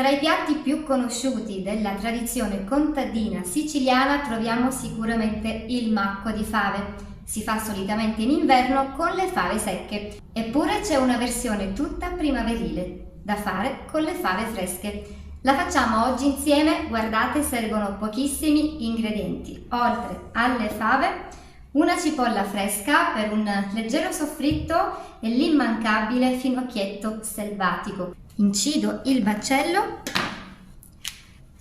Tra i piatti più conosciuti della tradizione contadina siciliana troviamo sicuramente il macco di fave. Si fa solitamente in inverno con le fave secche, eppure c'è una versione tutta primaverile da fare con le fave fresche. La facciamo oggi insieme, guardate, servono pochissimi ingredienti. Oltre alle fave, una cipolla fresca per un leggero soffritto e l'immancabile finocchietto selvatico. Incido il baccello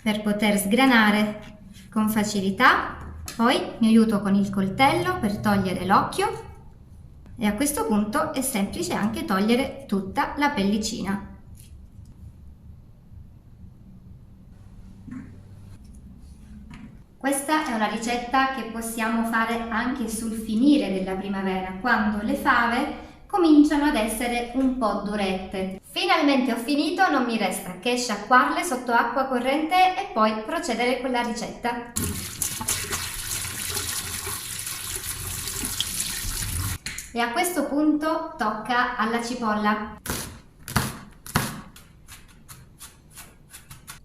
per poter sgranare con facilità, poi mi aiuto con il coltello per togliere l'occhio e a questo punto è semplice anche togliere tutta la pellicina. Questa è una ricetta che possiamo fare anche sul finire della primavera, quando le fave cominciano ad essere un po' durette. Finalmente ho finito, non mi resta che sciacquarle sotto acqua corrente e poi procedere con la ricetta. E a questo punto tocca alla cipolla.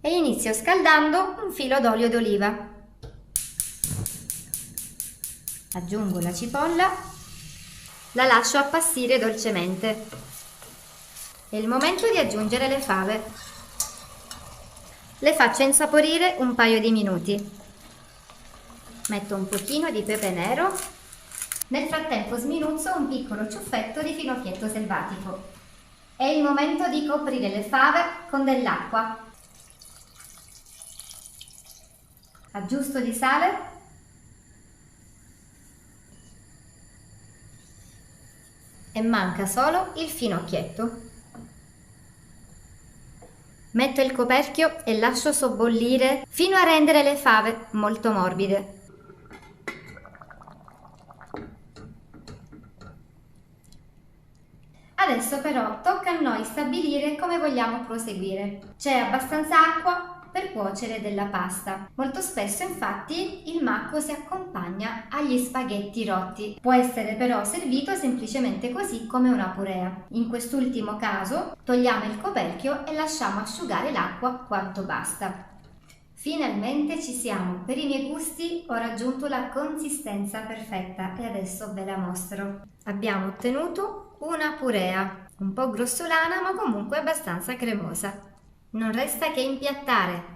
E inizio scaldando un filo d'olio d'oliva. Aggiungo la cipolla, la lascio appassire dolcemente. È il momento di aggiungere le fave. Le faccio insaporire un paio di minuti. Metto un pochino di pepe nero. Nel frattempo sminuzzo un piccolo ciuffetto di finocchietto selvatico. È il momento di coprire le fave con dell'acqua. Aggiusto di sale. E manca solo il finocchietto. Metto il coperchio e lascio sobbollire fino a rendere le fave molto morbide. Adesso però tocca a noi stabilire come vogliamo proseguire. C'è abbastanza acqua per cuocere della pasta. Molto spesso infatti il macco si accompagna agli spaghetti rotti. Può essere però servito semplicemente così come una purea. In quest'ultimo caso togliamo il coperchio e lasciamo asciugare l'acqua quanto basta. Finalmente ci siamo. Per i miei gusti ho raggiunto la consistenza perfetta e adesso ve la mostro. Abbiamo ottenuto una purea, un po' grossolana ma comunque abbastanza cremosa. Non resta che impiattare.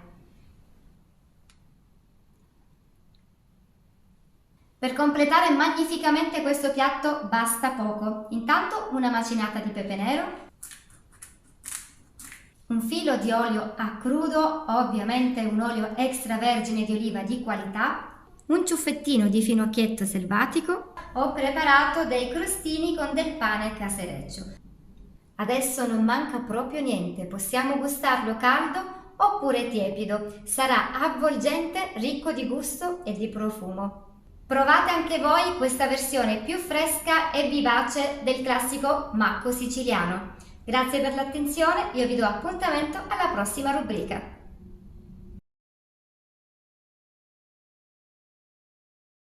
Per completare magnificamente questo piatto basta poco. Intanto una macinata di pepe nero, un filo di olio a crudo, ovviamente un olio extravergine di oliva di qualità, un ciuffettino di finocchietto selvatico. Ho preparato dei crostini con del pane casereccio. Adesso non manca proprio niente, possiamo gustarlo caldo oppure tiepido, sarà avvolgente, ricco di gusto e di profumo. Provate anche voi questa versione più fresca e vivace del classico macco siciliano. Grazie per l'attenzione, io vi do appuntamento alla prossima rubrica.